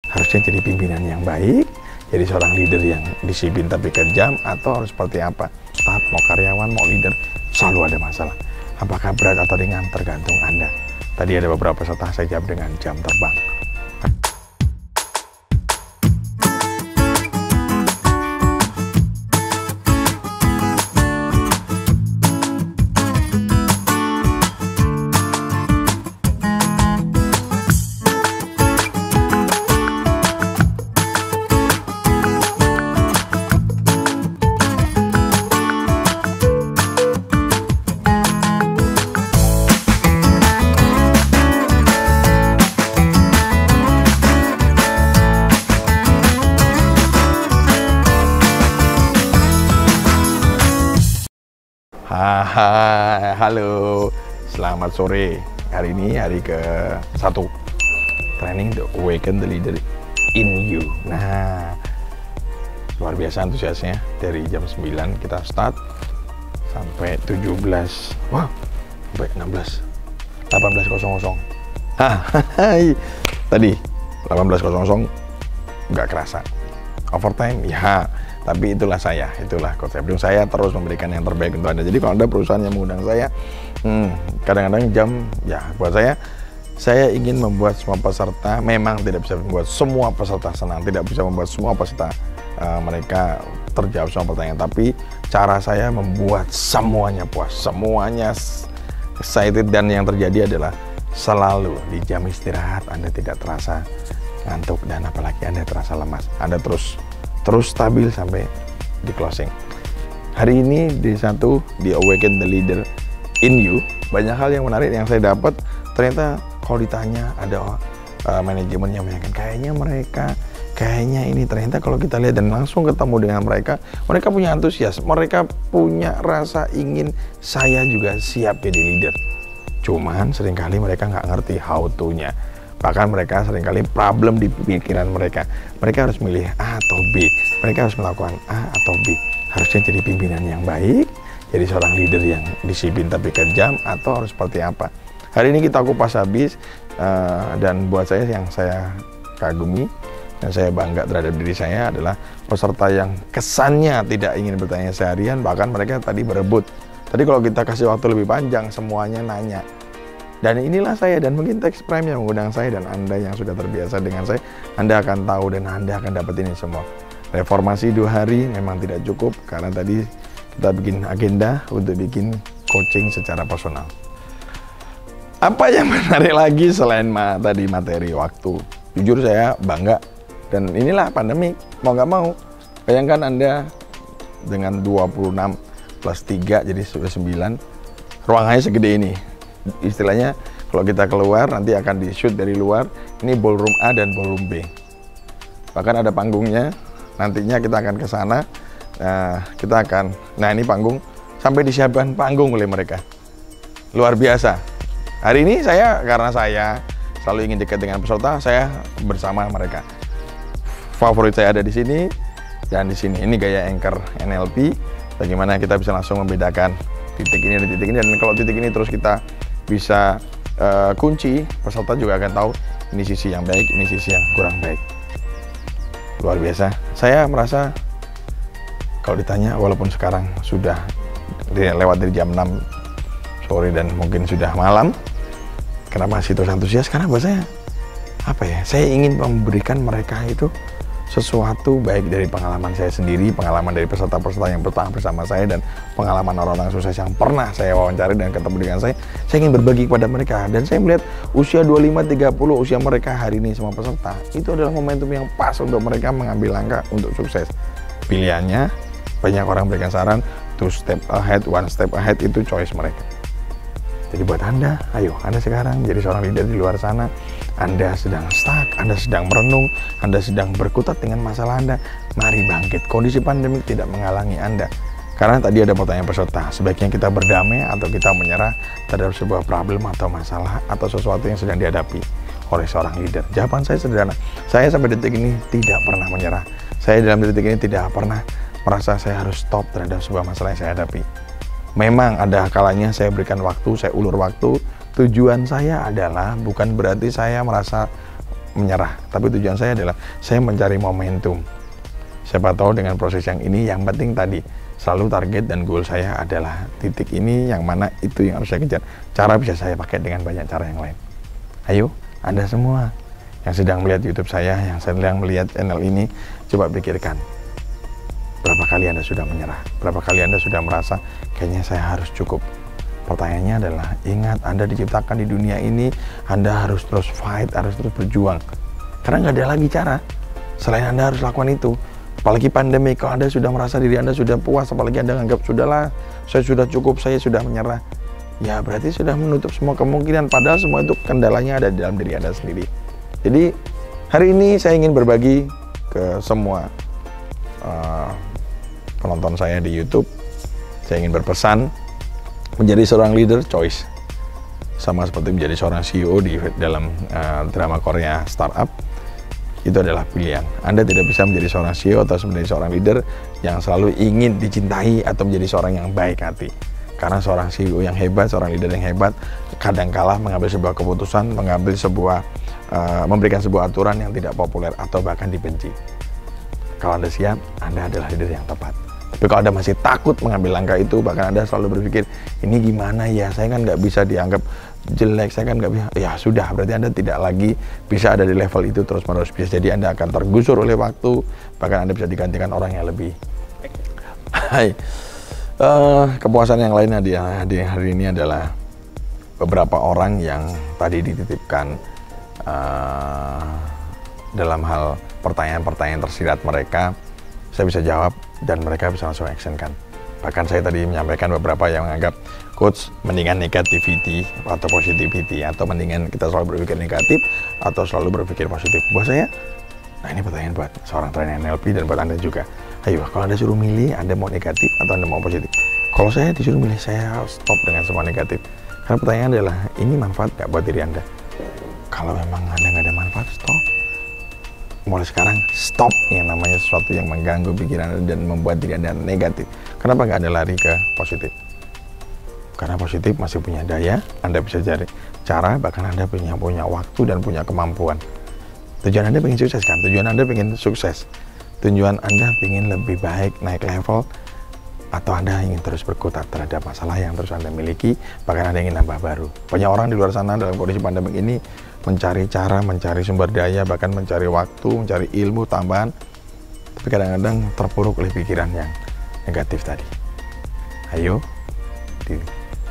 Harusnya jadi pimpinan yang baik, jadi seorang leader yang disiplin tapi kejam, atau harus seperti apa? Staff, mau karyawan, mau leader, selalu ada masalah. Apakah berat atau ringan tergantung Anda. Tadi ada beberapa peserta, saya jawab dengan jam terbang. Halo, selamat sore. Hari ini hari ke-1 training to awaken the leader in you. Nah, luar biasa antusiasnya. Dari jam 9 kita start sampai 17, wah, sampai 16, 18.00. Tadi 18.00 nggak kerasa. Overtime, ya. Tapi itulah saya, itulah konsep. Saya terus memberikan yang terbaik untuk Anda. Jadi kalau Anda perusahaan yang mengundang saya, kadang-kadang jam, ya buat saya ingin membuat semua peserta, memang tidak bisa membuat semua peserta senang, tidak bisa membuat semua peserta mereka terjawab semua pertanyaan. Tapi cara saya membuat semuanya puas, semuanya excited, dan yang terjadi adalah selalu di jam istirahat Anda tidak terasa ngantuk, dan apalagi Anda terasa lemas. Anda terus stabil sampai di closing. Hari ini di Awaken the Leader in You, banyak hal yang menarik yang saya dapat. Ternyata kalau ditanya ada manajemen yang menyatakan kayaknya ini, ternyata kalau kita lihat dan langsung ketemu dengan mereka punya antusias, mereka punya rasa ingin saya juga siap jadi leader. Cuman seringkali mereka nggak ngerti how to-nya. Bahkan mereka seringkali problem di pikiran mereka. Mereka harus milih A atau B. Mereka harus melakukan A atau B. Harusnya jadi pimpinan yang baik, jadi seorang leader yang disiplin tapi kejam, atau harus seperti apa. Hari ini kita kupas habis, dan buat saya yang saya kagumi dan saya bangga terhadap diri saya adalah peserta yang kesannya tidak ingin bertanya seharian, bahkan mereka tadi berebut. Tadi kalau kita kasih waktu lebih panjang, semuanya nanya. Dan inilah saya, dan mungkin Tax Prime yang mengundang saya, dan Anda yang sudah terbiasa dengan saya, Anda akan tahu dan Anda akan dapat ini semua. Reformasi 2 hari memang tidak cukup, karena tadi kita bikin agenda untuk bikin coaching secara personal. Apa yang menarik lagi selain tadi materi waktu? Jujur saya bangga, dan inilah pandemi, mau nggak mau. Bayangkan Anda dengan 26 plus 3, jadi sudah 9, ruangannya segede ini. Istilahnya kalau kita keluar nanti akan di shoot dari luar. Ini ballroom A dan ballroom B. Bahkan ada panggungnya. Nantinya kita akan ke sana. Nah ini panggung, sampai disiapkan panggung oleh mereka. Luar biasa. Hari ini karena saya selalu ingin dekat dengan peserta, saya bersama mereka. Favorit saya ada di sini dan di sini. Ini gaya anchor NLP. Bagaimana kita bisa langsung membedakan titik ini dan titik ini. Dan kalau titik ini terus kita bisa kunci, peserta juga akan tahu ini sisi yang baik, ini sisi yang kurang baik. Luar biasa. Saya merasa kalau ditanya, walaupun sekarang sudah lewat dari jam 6 sore dan mungkin sudah malam, kenapa masih terus antusias? Karena buat saya saya ingin memberikan mereka itu sesuatu, baik dari pengalaman saya sendiri, pengalaman dari peserta-peserta yang bertahan bersama saya, dan pengalaman orang-orang sukses yang pernah saya wawancari dan ketemu dengan saya ingin berbagi kepada mereka. Dan saya melihat usia 25-30, usia mereka hari ini semua peserta, itu adalah momentum yang pas untuk mereka mengambil langkah untuk sukses. Pilihannya, banyak orang berikan saran, 2 step ahead, 1 step ahead, itu choice mereka. Jadi buat Anda, ayo Anda sekarang jadi seorang leader di luar sana. Anda sedang stuck, Anda sedang merenung, Anda sedang berkutat dengan masalah Anda. Mari bangkit. Kondisi pandemik tidak menghalangi Anda. Karena tadi ada pertanyaan peserta, sebaiknya kita berdamai atau kita menyerah terhadap sebuah problem atau masalah atau sesuatu yang sedang dihadapi oleh seorang leader. Jawaban saya sederhana. Saya sampai detik ini tidak pernah menyerah. Saya dalam detik ini tidak pernah merasa saya harus stop terhadap sebuah masalah yang saya hadapi. Memang ada kalanya saya berikan waktu, saya ulur waktu. Tujuan saya adalah bukan berarti saya merasa menyerah, tapi tujuan saya adalah saya mencari momentum. Siapa tahu dengan proses yang ini, yang penting tadi selalu target dan goal saya adalah titik ini, yang mana itu yang harus saya kejar. Cara bisa saya pakai dengan banyak cara yang lain. Ayo, Anda semua yang sedang melihat YouTube saya, yang sedang melihat channel ini, coba pikirkan, berapa kali Anda sudah menyerah? Berapa kali Anda sudah merasa, kayaknya saya harus cukup? Pertanyaannya adalah, ingat, Anda diciptakan di dunia ini, Anda harus terus fight, harus terus berjuang. Karena nggak ada lagi cara, selain Anda harus lakukan itu. Apalagi pandemi, kalau Anda sudah merasa diri Anda sudah puas, apalagi Anda anggap, sudahlah, saya sudah cukup, saya sudah menyerah. Ya berarti sudah menutup semua kemungkinan, padahal semua itu kendalanya ada di dalam diri Anda sendiri. Jadi, hari ini saya ingin berbagi ke semua penonton saya di YouTube. Saya ingin berpesan, menjadi seorang leader choice, sama seperti menjadi seorang CEO di dalam drama Korea startup, itu adalah pilihan. Anda tidak bisa menjadi seorang CEO atau menjadi seorang leader yang selalu ingin dicintai atau menjadi seorang yang baik hati. Karena seorang CEO yang hebat, seorang leader yang hebat, kadangkala mengambil sebuah keputusan, memberikan sebuah aturan yang tidak populer atau bahkan dibenci. Kalau Anda siap, Anda adalah leader yang tepat. Tapi kalau Anda masih takut mengambil langkah itu, bahkan Anda selalu berpikir, ini gimana ya, saya kan nggak bisa dianggap jelek, saya kan nggak bisa, ya sudah, berarti Anda tidak lagi bisa ada di level itu terus-menerus. Bisa jadi Anda akan tergusur oleh waktu, bahkan Anda bisa digantikan orang yang lebih. Hai, kepuasan yang lainnya di hari ini adalah beberapa orang yang tadi dititipkan dalam hal pertanyaan-pertanyaan tersirat mereka, saya bisa jawab dan mereka bisa langsung actionkan. Bahkan saya tadi menyampaikan beberapa yang menganggap, coach, mendingan negativity atau positivity, atau mendingan kita selalu berpikir negatif atau selalu berpikir positif. Buat saya, nah ini pertanyaan buat seorang trainer NLP dan buat Anda juga. Ayo, kalau Anda suruh milih, Anda mau negatif atau Anda mau positif? Kalau saya disuruh milih, saya stop dengan semua negatif. Karena pertanyaan adalah, ini manfaat nggak buat diri Anda? Kalau memang Anda nggak ada manfaat, stop. Mulai sekarang, stop yang namanya sesuatu yang mengganggu pikiran Anda dan membuat diri Anda negatif. Kenapa nggak Anda lari ke positif? Karena positif masih punya daya, Anda bisa cari cara, bahkan Anda punya waktu dan punya kemampuan. Tujuan Anda pengen sukses kan? Tujuan Anda pengen sukses. Tujuan Anda pengen lebih baik, naik level, atau Anda ingin terus berkutat terhadap masalah yang terus Anda miliki, bahkan Anda ingin nambah baru. Banyak orang di luar sana dalam kondisi pandemi ini mencari cara, mencari sumber daya, bahkan mencari waktu, mencari ilmu tambahan, tapi kadang-kadang terpuruk oleh pikiran yang negatif tadi. Ayo, di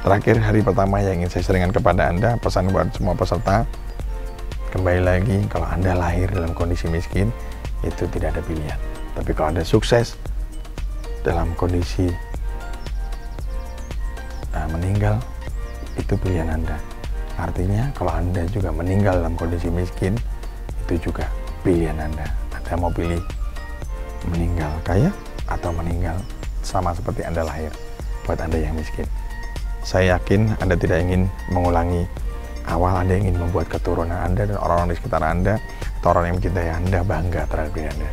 terakhir hari pertama yang ingin saya sharingkan kepada Anda, pesan buat semua peserta, kembali lagi, kalau Anda lahir dalam kondisi miskin, itu tidak ada pilihan. Tapi kalau Anda sukses dalam kondisi meninggal, itu pilihan Anda. Artinya kalau Anda juga meninggal dalam kondisi miskin, itu juga pilihan Anda. Anda mau pilih meninggal kaya atau meninggal sama seperti Anda lahir, buat Anda yang miskin. Saya yakin Anda tidak ingin mengulangi awal, Anda ingin membuat keturunan Anda dan orang-orang di sekitar Anda atau orang yang mencintai Anda bangga terhadap diri Anda.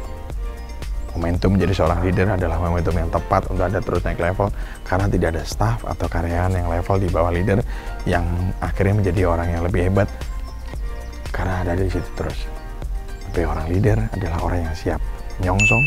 Momentum menjadi seorang leader adalah momentum yang tepat untuk Anda terus naik level, karena tidak ada staff atau karyawan yang level di bawah leader yang akhirnya menjadi orang yang lebih hebat karena ada di situ terus. Tapi orang leader adalah orang yang siap menyongsong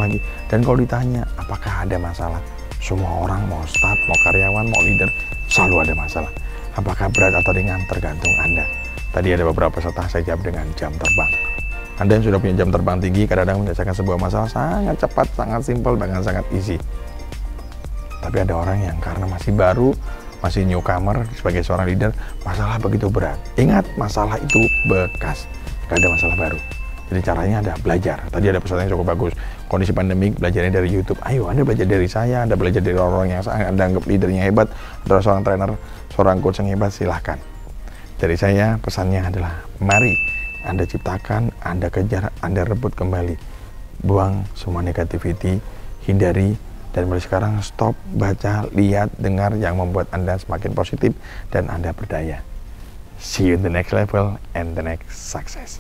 lagi. Dan kalau ditanya apakah ada masalah, semua orang mau staff, mau karyawan, mau leader selalu ada masalah. Apakah berat atau ringan tergantung Anda. Tadi ada beberapa peserta saya jawab dengan jam terbang. Anda yang sudah punya jam terbang tinggi kadang-kadang menyelesaikan sebuah masalah sangat cepat, sangat simpel, bahkan sangat easy. Tapi ada orang yang karena masih baru, masih newcomer sebagai seorang leader, masalah begitu berat. Ingat, masalah itu bekas, gak ada masalah baru. Jadi caranya ada belajar. Tadi ada pesan yang cukup bagus. Kondisi pandemik, belajarnya dari YouTube. Ayo, Anda belajar dari saya, Anda belajar dari orang-orang yang Anda anggap leadernya hebat, atau seorang trainer, seorang coach yang hebat, silahkan. Dari saya, pesannya adalah, mari Anda ciptakan, Anda kejar, Anda rebut kembali. Buang semua negativity, hindari, dan mulai sekarang stop, baca, lihat, dengar yang membuat Anda semakin positif dan Anda berdaya. See you in the next level and the next success.